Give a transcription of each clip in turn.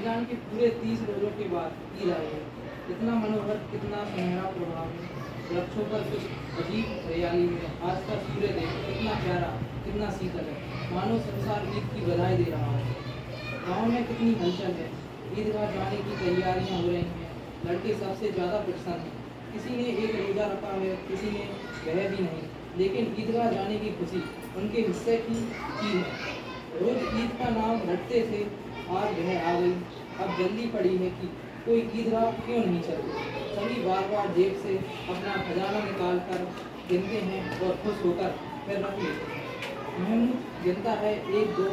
रमजान के पूरे 30 रोजों के बाद ईद आई है। कितना मनोहर, कितना सुनहरा प्रभाव है। वृक्षों पर कुछ अजीब हरियाली है। आज का सूर्य देखो कितना प्यारा, कितना शीतल है, मानो संसार ईद की बधाई दे रहा है। गांव में कितनी हलचल है। ईदगाह जाने की तैयारियां हो रही हैं। लड़के सबसे ज़्यादा प्रसन्न हैं। किसी ने एक रोज़ा रखा है, किसी ने वह भी नहीं, लेकिन ईदगाह जाने की खुशी उनके हिस्से की चीज़ है। रोज ईद का नाम रटते थे, आज वह आ गई। अब जल्दी पड़ी है कि कोई ईदगाह क्यों नहीं चलती। सभी बार बार जेब से अपना खजाना निकाल कर गिनते हैं और खुश होकर फिर रख लेते हैं। महमूद गिनता है, 1 2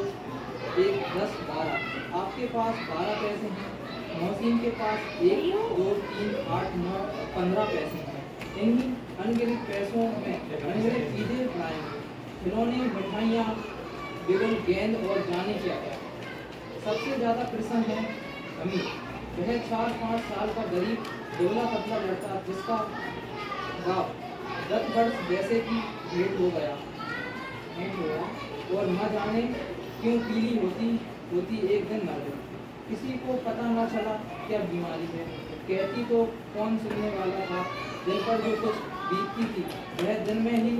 1 10 12। आपके पास 12 पैसे हैं। मोहसिन के पास 1 2 3 8 9 15 पैसे हैं। इन्हीं अनगिनत पैसों में अनगिनत चीज़ें लाएंगे, खिलौने, मिठाइयाँ, बिगुल, गेंद और जाने क्या क्या। सबसे ज़्यादा प्रसन्न है अमीर। वह 4-5 साल का गरीब दुबला पतला लड़का, जिसका बाप 10 वर्ष जैसे कि भेंट हो गया और न जाने क्यों पीली होती एक दिन मर गई। किसी को पता न चला क्या बीमारी है। कहती तो कौन सुनने वाला था। दिल पर जो कुछ बीतती थी वह दिन में ही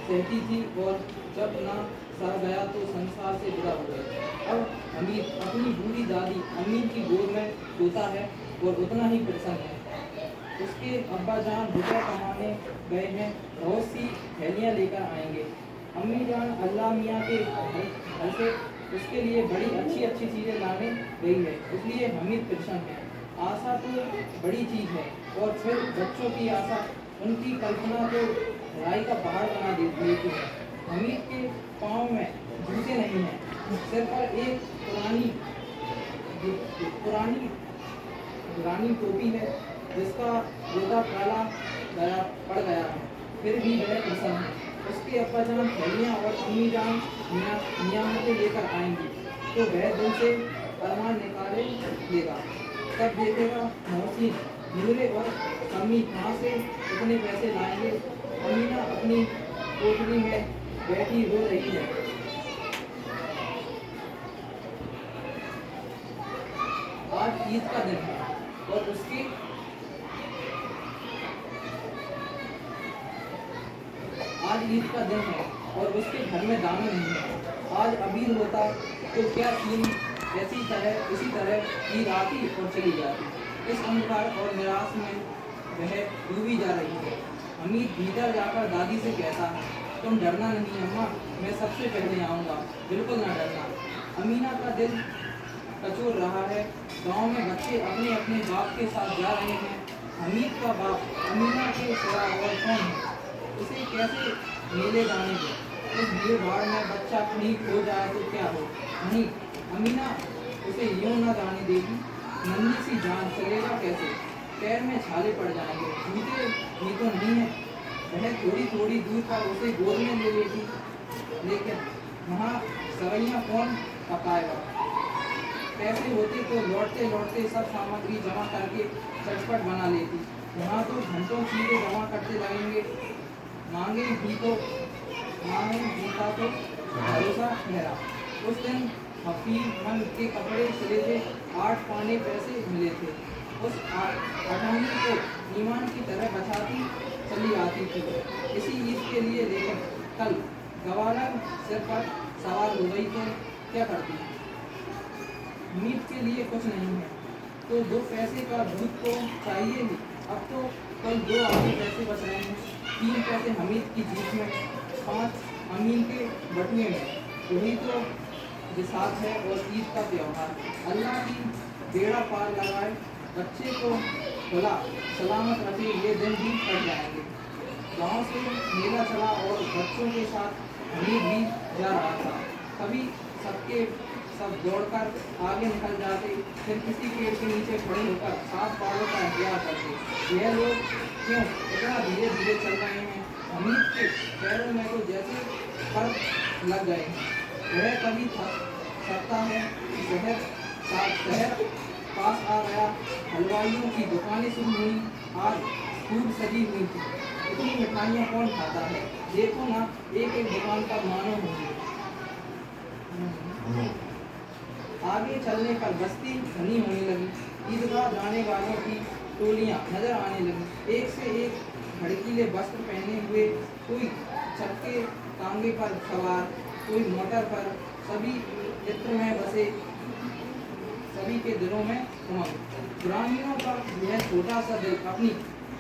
सहती थी, और जब ना सह गया तो संसार से जुदा हो गया। अब अमीर अपनी बूढ़ी दादी अमीर की गोद में सोता है और उतना ही प्रसन्न है। उसके अब्बा जान रुपये कमाने गए हैं, बहुत सी थैलियाँ लेकर आएंगे। अम्मी जान अल्लाह मियाँ के घर से उसके लिए बड़ी अच्छी अच्छी चीज़ें लाने गई है, इसलिए हमीद प्रसन्न है। आशा तो बड़ी चीज़ है, और फिर बच्चों की आशा, उनकी कल्पना तो राई का पहाड़ बना देती है। हमीद के पाँव में जूते नहीं हैं, सिर पर एक पुरानी टोपी है, जिसका गोटा काला पड़ गया है, फिर भी वह प्रसन्न है। उसके अब्बा जान थैलियाँ और अम्मी जान नियामतें लेकर आएंगी, तो वह दिल से अरमान निकाले लेगा। तब देखेगा मोहसिन, नूरे और अम्मी कहाँ से इतने पैसे लाएंगे। अमीना अपनी कोठरी में बैठी रो रही है। आज ईद का दिन है और उसके घर में दाना नहीं है। आज अबीर होता तो क्या सीन इसी तरह ईद आती और चली जाती। इस अंधकार और निराश में वह डूबी जा रही है। हमीद भीतर जाकर दादी से कहता है, तुम डरना नहीं अम्मा, मैं सबसे पहले आऊँगा, बिल्कुल ना डरना। अमीना का दिल कचोर रहा है। गांव में बच्चे अपने अपने बाप के साथ जा रहे हैं। हमीद का बाप अमीना के सिवा और कौन है। उसे कैसे मेले जाने दे। इस भीड़ भाड़ में बच्चा कहीं खो जाए तो क्या हो। नहीं, अमीना उसे यूँ न जाने देगी। नन्ही सी जान चलेगा कैसे, पैर में छाले पड़ जाएंगे। जूते भी तो नहीं है। वह थोड़ी थोड़ी दूर पर उसे गोद में ले लेती, लेकिन वहाँ सवैयाँ कौन पकाएगा। पैसे होते तो लौटते लौटते सब सामग्री जमा करके चटपट बना लेती। यहाँ तो घंटों चीज़ें जमा करते लगेंगे। मांगे जीता तो भरोसा ठहरा। उस दिन हफीज के कपड़े सिले थे, 8 पाने पैसे मिले थे। उस अठन्नी को ईमान की तरह बचाती चली आती थी इसी ईद के लिए। लेकिन कल गवाला सिर पर सवार हो गई तो क्या करती। मीट के लिए कुछ नहीं है तो 2 पैसे का दूध तो चाहिए ही। अब तो कल 2 आधे पैसे बच रहे हैं। 3 पैसे हमीद की जीत में, 5 अमीन के बटुए में। वही तो विसाख है और ईद का त्यौहार। अल्लाह की बेड़ा पार लगाए, बच्चे को खुला सलामत रखे, ये दिन भी कट जाएंगे। गांव से मेला चला और बच्चों के साथ हमीद भी जा रहा था। कभी सब दौड़कर आगे निकल जाते, फिर किसी पेड़ के नीचे खड़े होकर 7 बालों का इंतजार करते। यह लोग क्यों इतना धीरे धीरे चल रहे हैं। हमीद के पैरों में तो जैसे फर्क लग गए हैं। वह कभी सकता है। शहर पास आ गया। हलवाइयों की दुकानें शुरू हुई। आज खूब सजी हुई थी। इतनी मिठाइयाँ कौन खाता है। देखो ना, एक एक दुकान पर मानो होंगे। आगे चलने पर बस्ती घनी होने लगी। विवाह जाने वालों की टोलियां नजर आने लगी। एक से एक भड़कीले वस्त्र पहने हुए, कोई चक्के टांगे पर सवार, कोई मोटर पर। सभी चित्र में बसे, सभी के दिलों में उमंग। ग्रामीणों का यह छोटा सा दिल अपनी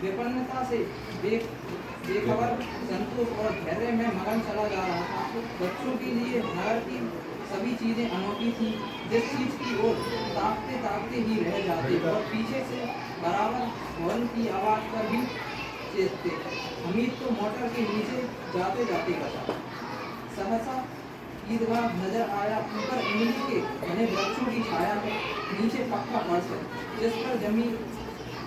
विपन्नता से बेखबर संतोष और धैर्य में मगन चला जा रहा था। बच्चों के लिए नगर की सभी चीजें अनोखी थी। जिस चीज की ओर ताकते ताकते ही रह जाते और पीछे से बराबर हॉर्न की आवाज पर भी चेतते। हमीद तो मोटर के नीचे जाते जाते बचा। सहसा ईदगाह नजर आया। ऊपर इमली के घने वृक्षों की छाया है, नीचे पक्का फर्श है जिस पर जमीन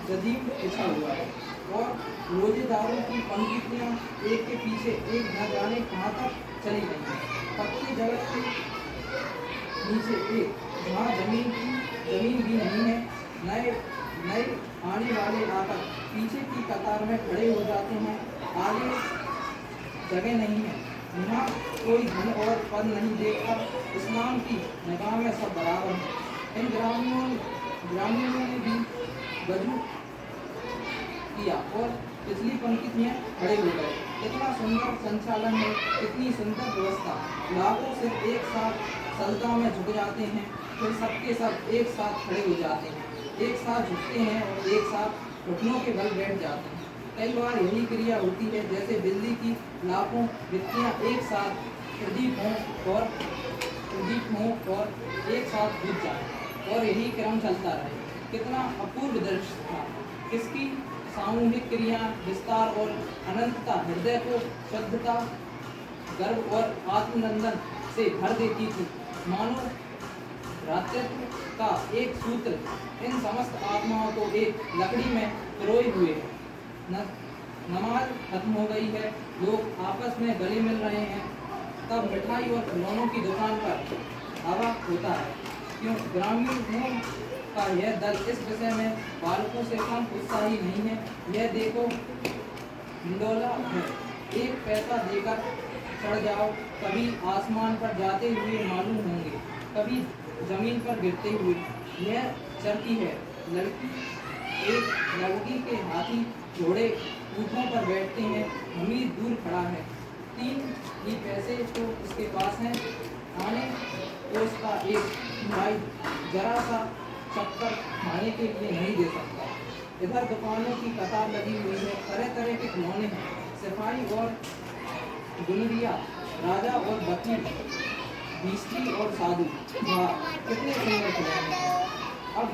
जदीद बिछा हुआ है और रोजेदारों की पंक्तियां एक के पीछे एक न जाने कहाँ तक चली गई हैं। पक्की जगह के नीचे एक, जहाँ जमीन भी नहीं है। नए नए आने वाले आकर पीछे की कतार में खड़े हो जाते हैं। आगे जगह नहीं है। यहाँ कोई धन और पद नहीं देखता। इस्लाम की निगाह में सब बराबर है। इन ग्रामीणों ने भी वजू किया और पिछली पंक्तियां खड़े हो गए। कितना सुंदर संचालन है, कितनी सुंदर व्यवस्था। लाखों सिर्फ एक साथ सजदा में झुक जाते हैं, फिर सबके सब एक साथ खड़े हो जाते हैं, एक साथ झुकते हैं और एक साथ घुटनों के बल बैठ जाते हैं। कई बार यही क्रिया होती है जैसे बिजली की लाखों बत्तियां एक साथ प्रदीप हों और एक साथ बुझ जाए और यही क्रम चलता रहे। कितना अपूर्व दृश्य था। इसकी सामूहिक क्रिया, विस्तार और अनंतता हृदय को शुद्धता, गर्व और आत्मनंदन से भर देती थी। मानो भ्रातृत्व का एक सूत्र इन समस्त आत्माओं को एक लकड़ी में पिरोए हुए है। नमाज खत्म हो गई है, लोग आपस में गले मिल रहे हैं। तब मिठाई और खिलौनों की दुकान पर हवा होता है। क्यों ग्रामीणों का यह दल इस विषय में बालकों से कम उत्साही नहीं है। यह देखो हिंडोला है, एक पैसा देकर चढ़ जाओ। कभी आसमान पर जाते हुए मालूम होंगे, कभी जमीन पर गिरते हुए। यह चरखी है, एक लड़की के हाथी घोड़े ऊँटों पर बैठते हैं। हमीद दूर खड़ा है, 3 ही पैसे तो इसके पास हैं। आने तो उसका एक भाई जरा सा चक्कर खाने के लिए नहीं दे सकता। इधर दुकानों की कतार लगी हुई है, तरह तरह के खिलौने हैं। सिपाही और गुनरिया, राजा और वकील, भिखारी और साधु, वाह कितने सुंदर खिलौने हैं। अब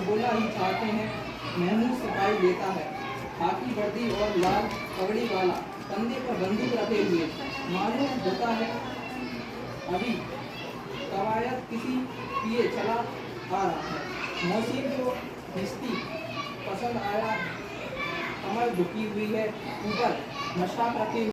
बोला ही चाहते हैं। महमूद सिपाही लेता है, खाकी वर्दी और लाल पगड़ी वाला, कंधे पर बंदूक रखे हुए। मालूम होता है अभी कवायद किसी पिए चला आ रहा है। मौसीम को हिस्ती पसंद आया, कमर झुकी हुई है, ऊपर मशाक रखे